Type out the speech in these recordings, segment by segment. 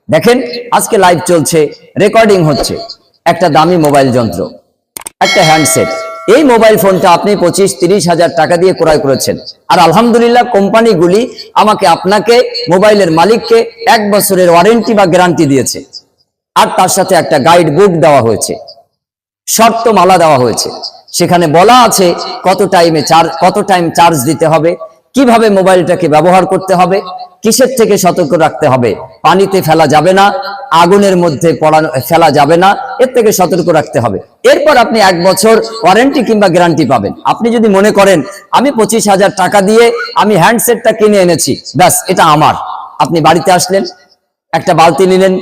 দেখেন আজকে লাইভ চলছে, রেকর্ডিং হচ্ছে, একটা দামি মোবাইল যন্ত্র, একটা হ্যান্ডসেট। এই মোবাইল ফোনটা আপনি 25-30 হাজার টাকা দিয়ে ক্রয় করেছেন, আর আলহামদুলিল্লাহ কোম্পানিগুলি আমাকে আপনাকে মোবাইলের মালিককে 1 বছরের ওয়ারেন্টি বা গ্যারান্টি দিয়েছে, আর তার সাথে একটা গাইড বুক দেওয়া হয়েছে, শর্ত মালা দেওয়া হয়েছে। সেখানে বলা আছে কত টাইম চার্জ দিতে হবে, কিভাবে মোবাইলটাকে ব্যবহার করতে হবে, কিসের থেকে সতর্ক রাখতে হবে, পানিতে ফেলা যাবে না, আগুনের মধ্যে ফেলা যাবে না, এর থেকে সতর্ক রাখতে হবে। এরপর আপনি 1 বছর ওয়ারেন্টি কিংবা গ্যারান্টি পাবেন। আপনি যদি মনে করেন আমি 25 হাজার টাকা দিয়ে আমি হ্যান্ডসেটটা কিনে এনেছি, ব্যাস এটা আমার, আপনি বাড়িতে আসলেন, একটা বালতি নিলেন,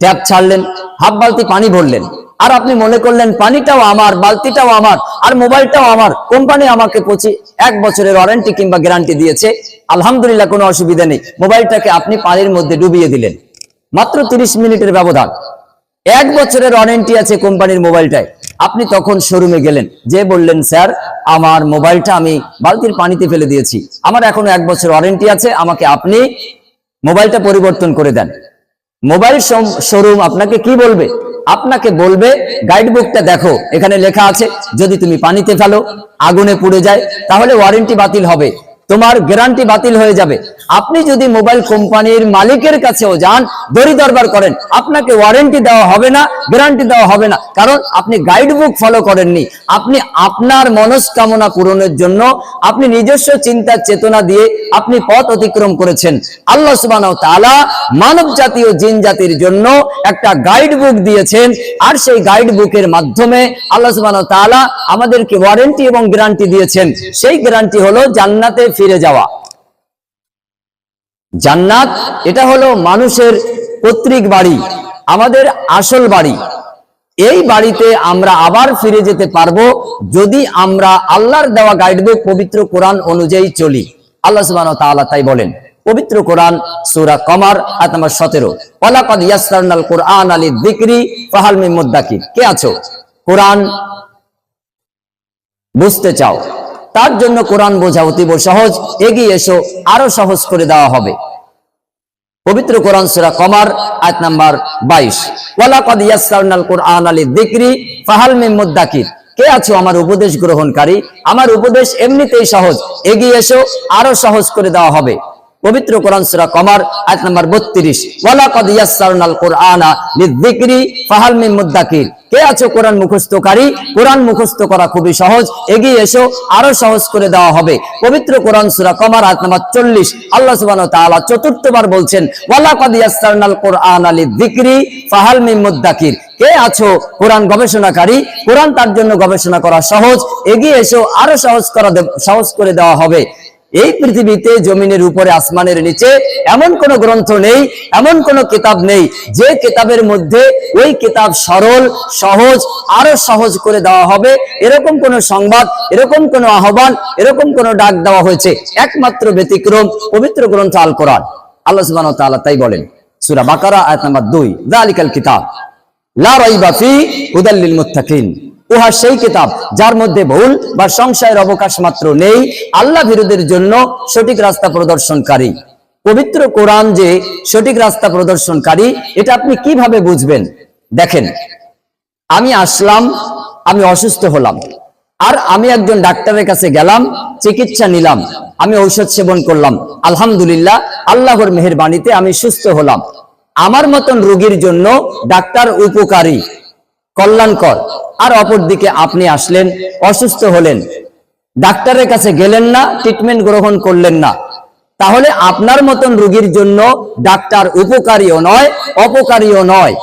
ট্যাপ ছাড়লেন, হাফ বালতি পানি ভরলেন, আর আপনি মনে করলেন পানিটাও আমার, বালতিটাও আমার, আর মোবাইলটাও আমার, কোম্পানি আমাকে 1 বছরের ওয়ারেন্টি কিংবা গ্যারান্টি দিয়েছে, আলহামদুলিল্লাহ কোনো অসুবিধা নেই। মোবাইলটাকে আপনি পানির মধ্যে ডুবিয়ে দিলেন, মাত্র 30 মিনিটের ব্যবধান। 1 বছরের ওয়ারেন্টি আছে কোম্পানির মোবাইলটায়। আপনি তখন শোরুমে গেলেন, যে বললেন স্যার আমার মোবাইলটা আমি বালতির পানিতে ফেলে দিয়েছি, আমার এখনো 1 বছর ওয়ারেন্টি আছে, আমাকে আপনি মোবাইলটা পরিবর্তন করে দেন। মোবাইল শোরুম আপনাকে কি বলবে? আপনাকে বলবে গাইড বুকটা দেখো, এখানে লেখা আছে যদি তুমি পানিতে ফেলো, আগুনে পুড়ে যায়, তাহলে ওয়ারেন্টি বাতিল হবে, তোমার গ্যারান্টি বাতিল হয়ে যাবে। আপনি যদি মোবাইল কোম্পানির মালিকের কাছেও যান, দড়ি দরবার করেন, আপনাকে ওয়ারেন্টি দেওয়া হবে না, গ্যারান্টি দেওয়া হবে না, কারণ আপনি গাইড বুক ফলো করেননি। আপনি আপনার মনস্কামনা পূরণের জন্য আপনি নিজস্ব চিন্তা চেতনা দিয়ে আপনি পথ অতিক্রম করেছেন। আল্লাহ সুবহানাহু ওয়া তাআলা মানব জাতি ও জিন জাতির জন্য একটা গাইড বুক দিয়েছেন, আর সেই গাইড বুকের মাধ্যমে আল্লাহ সুবহানাহু ওয়া তাআলা আমাদেরকে ওয়ারেন্টি এবং গ্যারান্টি দিয়েছেন। সেই গ্যারান্টি হলো জান্নাতে ফিরে যাওয়া। জান্নাত এটা হলো মানুষের পৈতৃক বাড়ি, আমাদের আসল বাড়ি। এই বাড়িতে আমরা আবার ফিরে যেতে পারবো যদি আমরা আল্লাহর দেওয়া গাইডবুক পবিত্র কোরআন অনুযায়ী চলি। আল্লাহ সুবহানাহু ওয়া তাআলা তাই বলেন, পবিত্র কোরআন সূরা কমার আয়াত নম্বর 17, ওয়ালাকাদ ইয়াসসারনাল কুরআনা লিযিকরি ফাহাল মিন মুদ্দাকির। কে আছো কোরআন বুঝতে চাও, তার জন্য কোরআন বোঝা অতীব সহজ, এগিয়ে এসো, আরো সহজ করে দেওয়া হবে। পবিত্র কোরআন সূরা কমার আয়াত নাম্বার 22, ওয়ালাকাদ ইয়াসসারনাল কুরআনা লিযিকরি ফাহাল মিন মুদ্দাকির। কে আছো আমার উপদেশ গ্রহণকারী, আমার উপদেশ এমনিতেই সহজ, এগিয়ে এসো, আরো সহজ করে দেওয়া হবে। পবিত্র কোরআন সূরা কমার আয়াত নাম্বার 32, ওয়ালাকাদ ইয়াসসারনাল কুরআনা লিযিকরি ফাহাল মিন মুদ্দাকির। কে আছো কোরআন মুখস্থকারী, কোরআন মুখস্থ করা খুবই সহজ, এগিয়ে এসো, আরো সহজ করে দেওয়া হবে। পবিত্র কোরআন সূরা কমার আয়াত নাম্বার 40, আল্লাহ সুবহানাহু ওয়া তাআলা চতুর্থবার বলছেন, ওয়ালাকাদ ইয়াসসারনাল কুরআনা লিযিকরি ফাহাল মিন মুদ্দাকির। কে আছো কোরআন গবেষণাকারী, কোরআন তার জন্য গবেষণা করা সহজ, এগিয়ে এসো, আরো সহজ করে দেওয়া হবে। এই পৃথিবীতে জমিনের উপরে আসমানের নিচে এমন কোন গ্রন্থ নেই, এমন কোন কিতাব নেই যে কিতাবের মধ্যে ওই কিতাব সরল সহজ আরো সহজ করে দেওয়া হবে, এরকম কোন সংবাদ, এরকম কোন আহ্বান, এরকম কোন ডাক দেওয়া হয়েছে। একমাত্র ব্যতিক্রম পবিত্র গ্রন্থ আল কোরআন। আল্লাহ সুবহানাহু ওয়া তাআলা তাই বলেন সূরা বাকারা আয়াত নাম্বার 2, যালিকাল কিতাব লা রাইবা ফি হুদাল লিল মুত্তাকিন। উহা সেই কিতাব যার মধ্যে ভুল বা সংশয়ের অবকাশ মাত্র নেই, আল্লাহ ভীরুদের জন্য সঠিক রাস্তা প্রদর্শনকারী। পবিত্র কোরআন যে সঠিক রাস্তা প্রদর্শনকারী, এটা আপনি কিভাবে বুঝবেন? দেখেন, আমি আসলাম, আমি অসুস্থ হলাম, আর আমি একজন ডাক্তারের কাছে গেলাম, চিকিৎসা নিলাম, আমি ঔষধ সেবন করলাম, আলহামদুলিল্লাহ আল্লাহর মেহেরবানিতে আমি সুস্থ হলাম। আমার মতন রোগীর জন্য ডাক্তার উপকারী, কল্যাণকর। আর অপরদিকে আপনি আসলেন, অসুস্থ হলেন, ডাক্তারের কাছে গেলেন না, ট্রিটমেন্ট গ্রহণ করলেন না, তাহলে আপনার মতন রোগীর জন্য ডাক্তার উপকারীও নয়, অপকারীও নয়।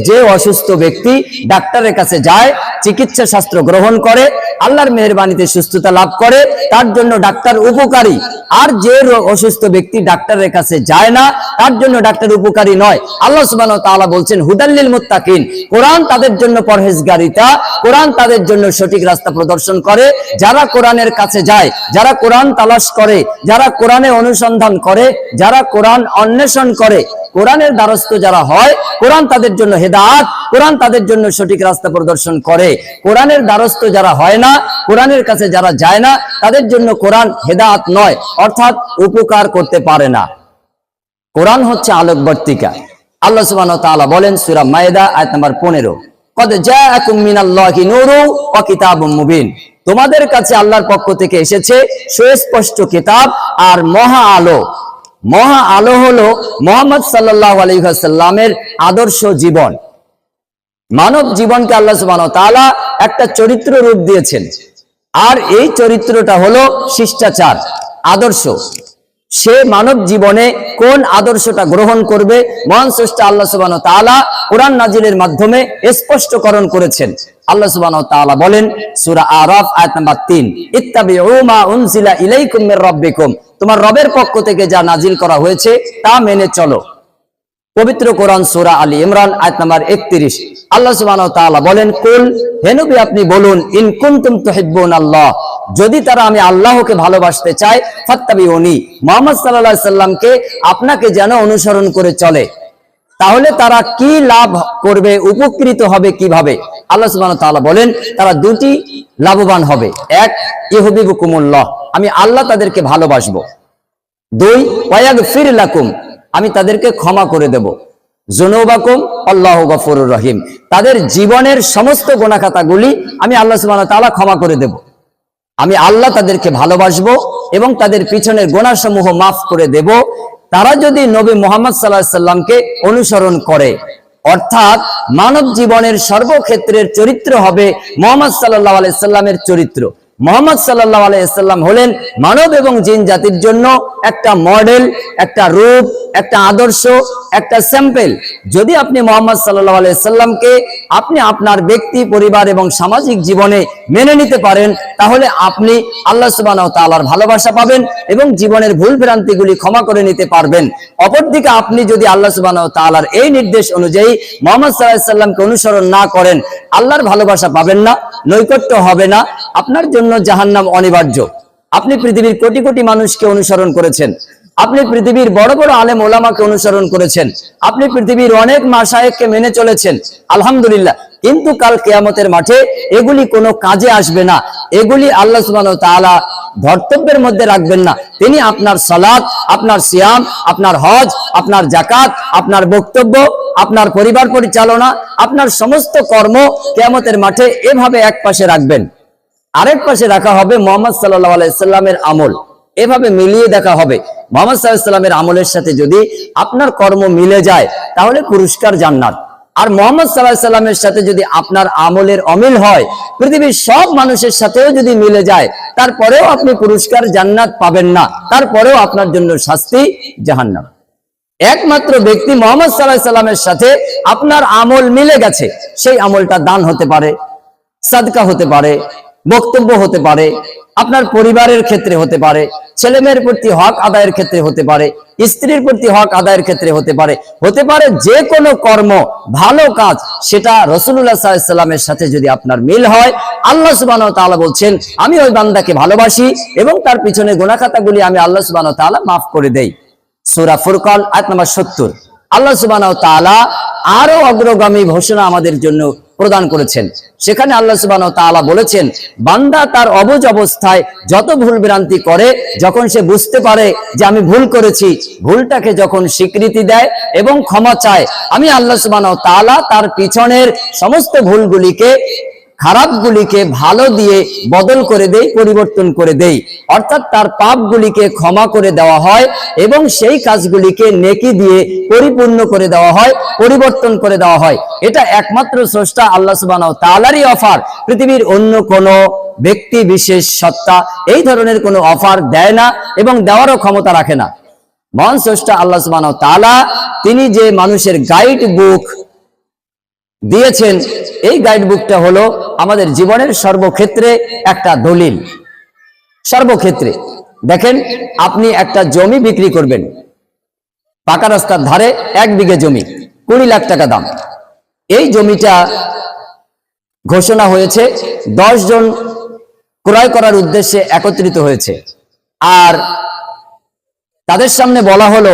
যে অসুস্থ ব্যক্তি ডাক্তারের কাছে যায়, চিকিৎসা শাস্ত্র গ্রহণ করে, আল্লাহর মেহেরবানিতে সুস্থতা লাভ করে, তার জন্য ডাক্তার উপকারী। আর যে অসুস্থ ব্যক্তি ডাক্তারের কাছে যায় না, তার জন্য ডাক্তার উপকারী নয়। আল্লাহ সুবহানাহু ওয়া তাআলা বলছেন হুদাল লিল মুত্তাকিন। কোরআন তাদের জন্য পরহেজগারিতা, কোরআন তাদের জন্য সঠিক রাস্তা প্রদর্শন করে। যারা কোরআনের কাছে যায়, যারা কোরআন তালাশ করে, যারা কোরআনে অনুসন্ধান করে, যারা কোরআন অন্বেষণ করে, কোরআনের দ্বারস্থ যারা হয়, কোরআন তাদের জন্য হেদায়েত, কোরআন তাদের জন্য সঠিক রাস্তা প্রদর্শন করে। কোরআনের দ্বারস্থ যারা হয় না, কোরআনের কাছে যারা যায় না, তাদের জন্য কোরআন হেদায়েত নয়, অর্থাৎ উপকার করতে পারে না। কোরআন হচ্ছে আলোকবর্তিকা। আল্লাহ সুবহানাহু ওয়া তাআলা বলেন সূরা মায়েদা আয়াত নাম্বার 15, কদ জাআকুম মিনাল্লাহি নূরুন ওয়া কিতাবুম মুবিন, তোমাদের কাছে আল্লাহর পক্ষ থেকে এসেছে সুস্পষ্ট কিতাব আর মহা আলো। মহা আলো হলো মুহাম্মদ সাল্লাল্লাহু আলাইহি ওয়াসাল্লামের আদর্শ জীবন। মানব জীবনকে আল্লাহ সুবহানাহু ওয়া তাআলা একটা চরিত্র রূপ দিয়েছেন, আর এই চরিত্রটা হলো শিষ্টাচার, আদর্শ। সে মানব জীবনে কোন আদর্শটা গ্রহণ করবে, মহান স্রষ্টা আল্লাহ সুবহানাহু ওয়া তাআলা কোরআন নাজিলের মাধ্যমে স্পষ্টকরণ করেছেন। আল্লাহ সুবহানাহু ওয়া তাআলা বলেন সূরা আরাফ আয়াত নাম্বার 3, ইত্তাবিউ মা উনজিলা ইলাইকুম মির রাব্বিকুম, তোমার রবের পক্ষ থেকে যা নাজিল করা হয়েছে তা মেনে চলো। পবিত্র কোরআন সূরা আলী ইমরান আয়াত নাম্বার 31, আল্লাহ সুবহানাহু ওয়া তাআলা বলেন কুল, হে নবী আপনি বলুন, ইন কুনতুম তুহিব্বুনাল্লাহ, যদি তারা আমি আল্লাহকে ভালোবাসতে চায়, ফাত্তাবিউনি, মুহাম্মদ সাল্লাল্লাহু আলাইহি সাল্লামকে আপনাকে যেন অনুসরণ করে চলে। তাহলে তারা কি লাভ করবে, উপকৃত হবে কিভাবে? আল্লাহ সুবহানাহু ওয়া তাআলা বলেন তারা দুটি লাভবান হবে। এক, ইউহিব্বুকুমুল্লাহ, আমি আল্লাহ তাদেরকে ভালোবাসবো। দুই, ওয়ায়াগফির লাকুম, আমি তাদেরকে ক্ষমা করে দেব। যুনুবাকুম আল্লাহু গফুরুর রহিম, তাদের জীবনের সমস্ত গুনাহ খাতাগুলি আমি আল্লাহ সুবহানাহু ওয়া তাআলা ক্ষমা করে দেব। আমি আল্লাহ তাদেরকে ভালোবাসবো এবং তাদের পিছনের গুনাহ সমূহ মাফ করে দেব, তারা যদি নবী মুহাম্মদ সাল্লাল্লাহু আলাইহি সাল্লামকে অনুসরণ করে। অর্থাৎ মানব জীবনের সর্বক্ষেত্রের চরিত্র হবে মুহাম্মদ সাল্লাল্লাহু আলাইহি সাল্লামের চরিত্র। মুহাম্মদ সাল্লাল্লাহু আলাইহি সাল্লাম হলেন মানব এবং জিন জাতির জন্য একটা মডেল, একটা রূপ, একটা আদর্শ, একটা স্যাম্পল। যদি আপনি মুহাম্মদ সাল্লাল্লাহু আলাইহি সাল্লামকে আপনি আপনার ব্যক্তি, পরিবার এবং সামাজিক জীবনে মেনে নিতে পারেন, তাহলে আপনি আল্লাহ সুবহানাহু ওয়া তাআলার ভালোবাসা পাবেন এবং জীবনের ভুল ভ্রান্তিগুলি ক্ষমা করে নিতে পারবেন। অপরদিকে আপনি যদি আল্লাহ সুবহানাহু ওয়া তাআলার এই নির্দেশ অনুযায়ী মুহাম্মদ সাল্লাল্লাহু আলাইহি সাল্লামকে অনুসরণ না করেন, আল্লাহর ভালোবাসা পাবেন না, নৈকট্য হবে না, আপনার জন্য জাহান্নাম অনিবার্য। আপনি পৃথিবীর কোটি কোটি মানুষকে অনুসরণ করেছেন, আপনি পৃথিবীর বড় বড় আলেম ওলামাকে অনুসরণ করেছেন, আপনি পৃথিবীর অনেক মাশায়েখকে মেনে চলেছেন, আলহামদুলিল্লাহ, কিন্তু কাল কিয়ামতের মাঠে এগুলি কোনো কাজে আসবে না। এগুলি আল্লাহ সুবহানাহু ওয়া তাআলা ধর্তব্যের মধ্যে রাখবেন না। তিনি আপনার সালাত, আপনার সিয়াম, আপনার হজ, আপনার যাকাত, আপনার বক্তব্য, আপনার পরিবার পরিচালনা, আপনার সমস্ত কর্ম কিয়ামতের মাঠে এভাবে এক পাশে রাখবেন, আরেক পাশে রাখা হবে মুহাম্মদ সাল্লাল্লাহু আলাইহি সাল্লামের আমল। এভাবে মিলিয়ে দেখা হবে। মুহাম্মদ সাল্লাল্লাহু আলাইহি সাল্লামের আমলের সাথে যদি আপনার কর্ম মিলে যায়, তাহলে পুরস্কার জান্নাত। আর মুহাম্মদ সাল্লাল্লাহু আলাইহি সাল্লামের সাথে যদি আপনার আমলের অমিল হয়, পৃথিবীর সব মানুষের সাথেও যদি মিলে যায়, তারপরেও আপনি পুরস্কার জান্নাত পাবেন না, তারপরেও আপনার জন্য শাস্তি জাহান্নাম। একমাত্র ব্যক্তি মুহাম্মদ সাল্লাল্লাহু আলাইহি সাল্লামের সাথে আপনার আমল মিলে গেছে, সেই আমলটা দান হতে পারে, সাদকা হতে পারে, বক্তব্য হতে পারে, আপনার পরিবারের ক্ষেত্রে হতে পারে, ছেলেমেয়ের প্রতি হক আদায়ের ক্ষেত্রে হতে পারে, স্ত্রীর প্রতি হক আদায়ের ক্ষেত্রে হতে পারে যে কোনো কর্ম, ভালো কাজ, সেটা রাসূলুল্লাহ সাল্লাল্লাহু আলাইহি সাল্লামের সাথে যদি আপনার মিল হয়, আল্লাহ সুবহানাহু ওয়া তাআলা বলছেন আমি ওই বান্দাকে ভালোবাসি এবং তার পিছনে গুনাহ খাতাগুলি আমি আল্লাহ সুবহানাহু ওয়া তাআলা মাফ করে দেই। সূরা ফুরকান আয়াত নাম্বার 70। আল্লাহ সুবহানাহু ওয়া তাআলা আরো অগ্রগামী ঘোষণা আমাদের জন্য প্রদান করেছেন। সেখানে আল্লাহ সুবহানাহু ওয়া তাআলা বলেছেন, বান্দা তার অবুঝ অবস্থায় যত ভুল ভ্রান্তি করে, যখন সে বুঝতে পারে যে আমি ভুল করেছি, ভুলটাকে যখন স্বীকৃতি দেয় এবং ক্ষমা চায়, আমি আল্লাহ সুবহানাহু ওয়া তাআলা তার পিছনের সমস্ত ভুলগুলিকে, খারাপগুলিকে ভালো দিয়ে বদল করে দেই, পরিবর্তন করে দেই। অর্থাৎ তার পাপগুলিকে ক্ষমা করে দেওয়া হয় এবং সেই কাজগুলিকে নেকি দিয়ে পরিপূর্ণ করে দেওয়া হয়, পরিবর্তন করে দেওয়া হয়। এটা একমাত্র স্রষ্টা আল্লাহ সুবহানাহু ওয়া তাআলারই অফার। পৃথিবীর অন্য কোনো ব্যক্তি বিশেষ সত্তা এই ধরনের কোনো অফার দেয় না এবং দেওয়ারও ক্ষমতা রাখে না। মহান স্রষ্টা আল্লাহ সুবহানাহু ওয়া তাআলা তিনি যে মানুষের গাইড বুক দিয়েছেন, এই গাইড বুকটা হলো আমাদের জীবনের সর্বক্ষেত্রে একটা দলিল। সর্বক্ষেত্রে দেখেন, আপনি একটা জমি বিক্রি করবেন, পাকা রাস্তার ধারে 1 বিঘে জমি, 20 লাখ টাকা দাম। এই জমিটা ঘোষণা হয়েছে, 10 জন ক্রয় করার উদ্দেশ্যে একত্রিত হয়েছে, আর তাদের সামনে বলা হলো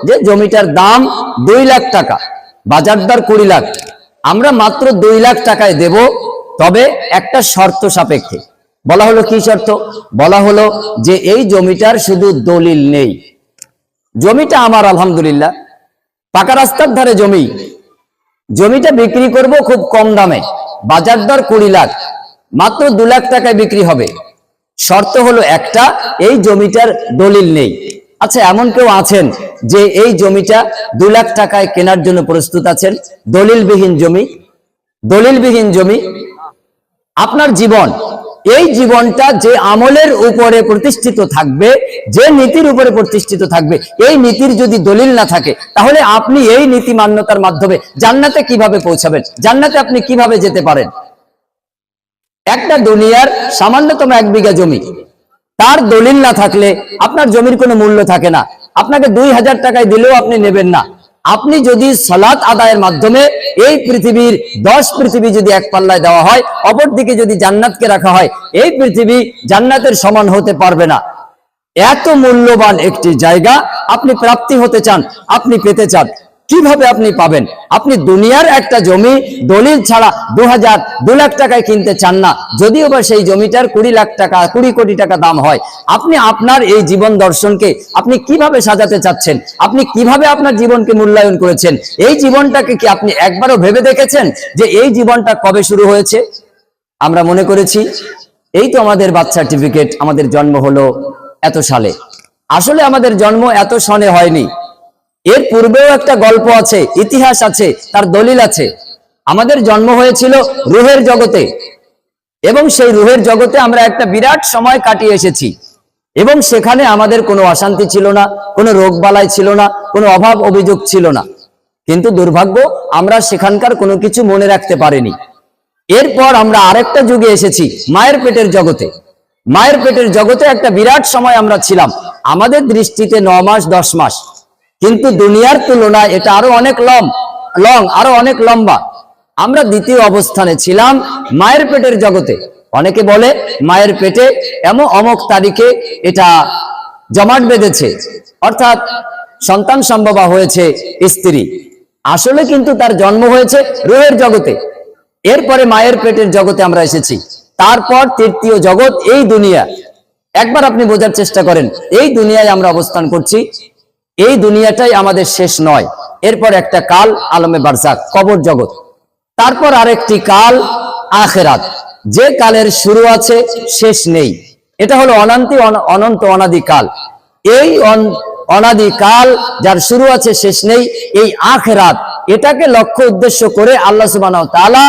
যে জমিটার দাম 2 লাখ টাকা, বাজার দর 20 লাখ, আমরা মাত্র 2 লাখ টাকায় দেব, তবে একটা শর্ত সাপেক্ষে। বলা হলো কি শর্ত? বলা হলো যে এই জমিটার শুধু দলিল নেই, জমিটা আমার আলহামদুলিল্লাহ, পাকা রাস্তার ধারে জমি, জমিটা বিক্রি করব খুব কম দামে, বাজার দর 20 লাখ, মাত্র 2 লাখ টাকায় বিক্রি হবে। শর্ত হলো একটা, এই জমিটার দলিল নেই। আচ্ছা, এমন কেউ আছেন যে এই জমিটা 2 লাখ টাকায় কেনার জন্য প্রস্তুত আছেন? দলিলবিহীন জমি, দলিলবিহীন জমি। আপনার জীবন, এই জীবনটা যে আমলের উপরে প্রতিষ্ঠিত থাকবে, যে নীতির উপরে প্রতিষ্ঠিত থাকবে, এই নীতির যদি দলিল না থাকে, তাহলে আপনি এই নীতি মান্যতার মাধ্যমে জান্নাতে কিভাবে পৌঁছাবেন? জান্নাতে আপনি কিভাবে যেতে পারেন? একটা দুনিয়ার সামান্যতম 1 বিঘা জমি, তার দলিল না থাকলে আপনার জমির কোনো মূল্য থাকে না। আপনাকে 2000 টাকায় দিলেও আপনি নেবেন না। আপনি যদি সালাত আদায়ের মাধ্যমে এই পৃথিবীর 10 পৃথিবী যদি এক পাল্লায় দেওয়া হয়, অপর দিকে যদি জান্নাতকে রাখা হয়, এই পৃথিবী জান্নাতের সমান হতে পারবে না। এত মূল্যবান একটি জায়গা আপনি প্রাপ্তি হতে চান, আপনি পেতে চান, কিভাবে আপনি পাবেন? আপনি দুনিয়ার একটা জমি দলিল ছাড়া 2 লাখ টাকায় কিনতে চান না, যদিও বা সেই জমিটার 20 লাখ টাকা, 20 কোটি টাকা দাম হয়। আপনি আপনার এই জীবন দর্শনকে আপনি কিভাবে সাজাতে চাচ্ছেন? আপনি কিভাবে আপনার জীবনকে মূল্যায়ন করেছেন? এই জীবনটাকে কি আপনি একবারও ভেবে দেখেছেন যে এই জীবনটা কবে শুরু হয়েছে? আমরা মনে করেছি এই তো আমাদের বার্থ সার্টিফিকেট, আমাদের জন্ম হলো এত সালে। আসলে আমাদের জন্ম এত সনে হয়নি, এর পূর্বেও একটা গল্প আছে, ইতিহাস আছে, তার দলিল আছে। আমাদের জন্ম হয়েছিল রুহের জগতে, এবং সেই রুহের জগতে আমরা একটা বিরাট সময় কাটিয়ে এসেছি, এবং সেখানে আমাদের কোনো অশান্তি ছিল না, কোনো রোগ বালাই ছিল না, কোনো অভাব অভিযোগ ছিল না। কিন্তু দুর্ভাগ্য, আমরা সেখানকার কোনো কিছু মনে রাখতে পারিনি। এরপর আমরা আরেকটা যুগে এসেছি, মায়ের পেটের জগতে। মায়ের পেটের জগতে একটা বিরাট সময় আমরা ছিলাম, আমাদের দৃষ্টিতে 9 মাস 10 মাস, কিন্তু দুনিয়ার তুলনায় এটা আরো অনেক আরো অনেক লম্বা। আমরা দ্বিতীয় অবস্থানে ছিলাম মায়ের পেটের জগতে। অনেকে বলে মায়ের পেটে অমুক তারিখে এটা জমাট বেঁধেছে, অর্থাৎ সন্তান সম্ভবা হয়েছে স্ত্রী। আসলে কিন্তু তার জন্ম হয়েছে রুহের জগতে। এরপরে মায়ের পেটের জগতে আমরা এসেছি, তারপর তৃতীয় জগৎ এই দুনিয়া। একবার আপনি বোঝার চেষ্টা করেন, এই দুনিয়ায় আমরা অবস্থান করছি, এই দুনিয়াটাই আমাদের শেষ নয়। এরপর একটা কাল আলমে বারজাক, কবর জগৎ। তারপর আরেকটি কাল আখিরাত, যে কালের শুরু আছে শেষ নেই। এটা হলো অনন্ত অনাদি কাল। এই অনাদি কাল যার শুরু আছে শেষ নেই, এই আখিরাত, এটাকে লক্ষ্য উদ্দেশ্য করে আল্লাহ সুবহানাহু ওয়া তাআলা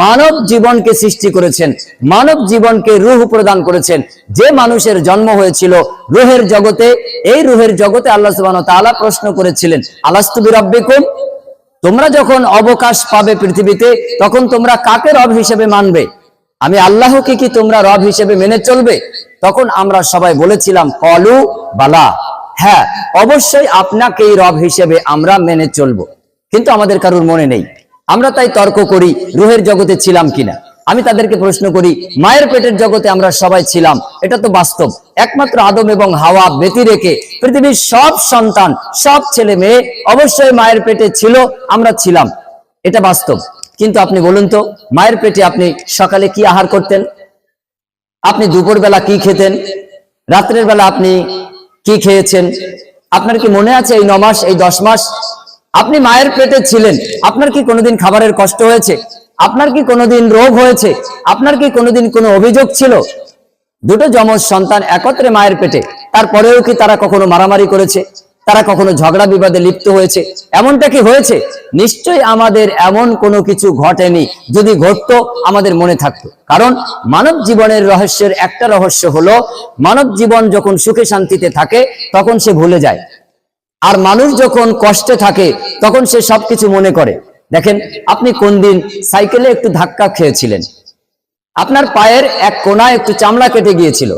মানব জীবনকে সৃষ্টি করেছেন, মানব জীবনকে রূহ প্রদান করেছেন। যে মানুষের জন্ম হয়েছিল রূহের জগতে, এই রূহের জগতে আল্লাহ সুবহানাহু ওয়া তাআলা প্রশ্ন করেছিলেন, আলাস্তু বিরাব্বিকুম, তোমরা যখন অবকাশ পাবে পৃথিবীতে, তখন তোমরা কাকে রব হিসেবে মানবে? আমি আল্লাহকে কি তোমরা রব হিসেবে মেনে চলবে? তখন আমরা সবাই বলেছিলাম কলু বালা, হ্যাঁ অবশ্যই আপনাকেই রব হিসেবে আমরা মেনে চলবো। কিন্তু আমাদের কারোর মনে নেই। আমরা তাই তর্ক করি রূহের জগতে ছিলাম কিনা। আমি তাদেরকে প্রশ্ন করি, মায়ের পেটের জগতে আমরা সবাই ছিলাম, এটা তো বাস্তব। একমাত্র আদম এবং হাওয়া ব্যতি রেখে পৃথিবীর সব সন্তান, সব ছেলে মেয়ে অবশ্যই মায়ের পেটে ছিল, আমরা ছিলাম, এটা বাস্তব। কিন্তু আপনি বলুন তো, মায়ের পেটে আপনি সকালে কি আহার করতেন? আপনি দুপুরবেলা কি খেতেন? রাত্রের বেলা আপনি কি খেয়েছেন? আপনার কি মনে আছে এই 9 মাস, এই 10 মাস আপনি মায়ের পেটে ছিলেন, আপনার কি কোনোদিন খাবারের কষ্ট হয়েছে? আপনার কি কোনোদিন রোগ হয়েছে? আপনার কি কোনোদিন কোনো অভিযোগ ছিল? দুটো যমজ সন্তান একত্রে মায়ের পেটে, তারপরেও কি তারা কখনো মারামারি করেছে? তারা কখনো ঝগড়া বিবাদে লিপ্ত হয়েছে? এমনটা কি হয়েছে? নিশ্চয়ই আমাদের এমন কোনো কিছু ঘটেনি। যদি ঘটতো আমাদের মনে থাকতো। কারণ মানব জীবনের রহস্যের একটা রহস্য হলো, মানব জীবন যখন সুখে শান্তিতে থাকে তখন সে ভুলে যায়, আর মানুষ যখন কষ্টে থাকে তখন সে সবকিছু মনে করে। দেখেন, আপনি কোন দিন সাইকেলে একটু ধাক্কা খেয়েছিলেন, আপনার পায়ের এক কোণায় একটু চামড়া কেটে গিয়েছিল,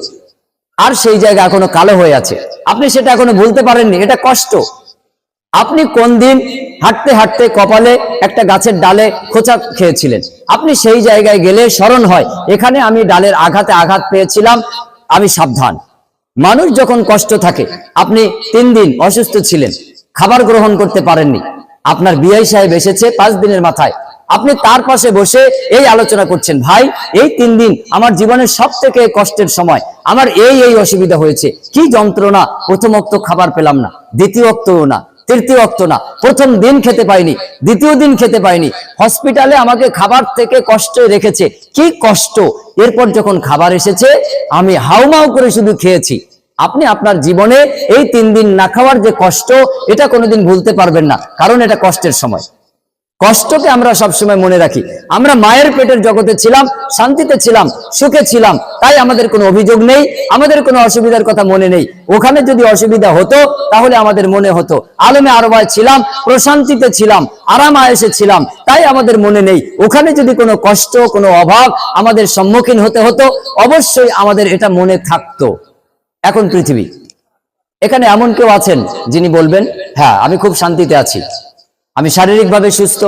আর সেই জায়গা এখনো কালো হয়ে আছে, আপনি সেটা এখনো ভুলতে পারেননি, এটা কষ্ট। আপনি কোন দিন হাঁটতে হাঁটতে কপালে একটা গাছের ডালে খোঁচা খেয়েছিলেন, আপনি সেই জায়গায় গেলে স্মরণ হয়, এখানে আমি ডালের আঘাতে আঘাত পেয়েছিলাম, আমি সাবধান। মানুষ যখন কষ্ট থাকে, আপনি 3 দিন অসুস্থ ছিলেন, খাবার গ্রহণ করতে পারেননি, আপনার বিআই সাহেব এসেছে 5 দিনের মাথায়, আপনি তার পাশে বসে এই আলোচনা করছেন, ভাই এই 3 দিন আমার জীবনের সব থেকে কষ্টের সময়, আমার এই অসুবিধা হয়েছে, কি যন্ত্রণা, প্রথম ওয়াক্ত খাবার পেলাম না, দ্বিতীয় ওয়াক্তও না, তৃতীয় ওয়াক্ত না, প্রথম দিন খেতে পাইনি, দ্বিতীয় দিন খেতে পাইনি, হসপিটালে আমাকে খাবার থেকে কষ্টে রেখেছে, কি কষ্ট। এরপর যখন খাবার এসেছে আমি হাউমাউ করে শুধু খেয়েছি। আপনি আপনার জীবনে এই 3 দিন না খাওয়ার যে কষ্ট, এটা কোনোদিন ভুলতে পারবেন না, কারণ এটা কষ্টের সময়। কষ্টকে আমরা সবসময় মনে রাখি। আমরা মায়ের পেটের জগতে ছিলাম, শান্তিতে ছিলাম, সুখে ছিলাম, তাই আমাদের কোনো অভিযোগ নেই, আমাদের কোনো অসুবিধার কথা মনে নেই। ওখানে যদি অসুবিধা হতো তাহলে আমাদের মনে হতো। আলমে আরবায় ছিলাম, প্রশান্তিতে ছিলাম, আরাম আয়েশে ছিলাম, তাই আমাদের মনে নেই। ওখানে যদি কোনো কষ্ট, কোনো অভাব আমাদের সম্মুখীন হতে হতো, অবশ্যই আমাদের এটা মনে থাকতো। এখন পৃথিবী, এখানে এমন কেউ আছেন যিনি বলবেন, হ্যাঁ আমি খুব শান্তিতে আছি, আমি শারীরিকভাবে সুস্থ,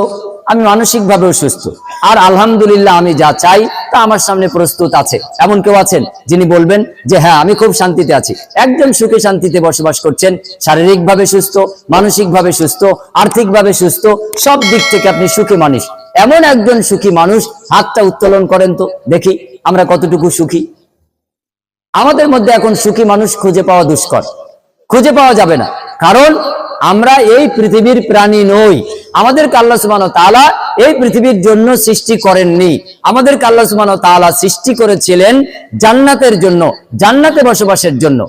আমি মানসিকভাবেও সুস্থ, আর আলহামদুলিল্লাহ আমি যা চাই তা আমার সামনে প্রস্তুত আছে? এমন কেউ আছেন যিনি বলবেন যে হ্যাঁ আমি খুব শান্তিতে আছি? একজন সুখে শান্তিতে বসবাস করছেন, শারীরিকভাবে সুস্থ, মানসিকভাবে সুস্থ, আর্থিকভাবে সুস্থ, সব দিক থেকে আপনি সুখী মানুষ। এমন একজন সুখী মানুষ হাতটা উত্তোলন করেন তো দেখি আমরা কতটুকু সুখী। আমাদের মধ্যে এখন সুখী মানুষ খুঁজে পাওয়া দুষ্কর, খুঁজে পাওয়া যাবে না, কারণ আমরা এই পৃথিবীর প্রাণী নই। আমাদেরকে আল্লাহ সুবহানাহু ওয়া তাআলা এই পৃথিবীর জন্য সৃষ্টি করেননি। আমাদেরকে আল্লাহ সুবহানাহু ওয়া তাআলা সৃষ্টি করেছিলেন জান্নাতের জন্য, জান্নাতে বসবাসের জন্য।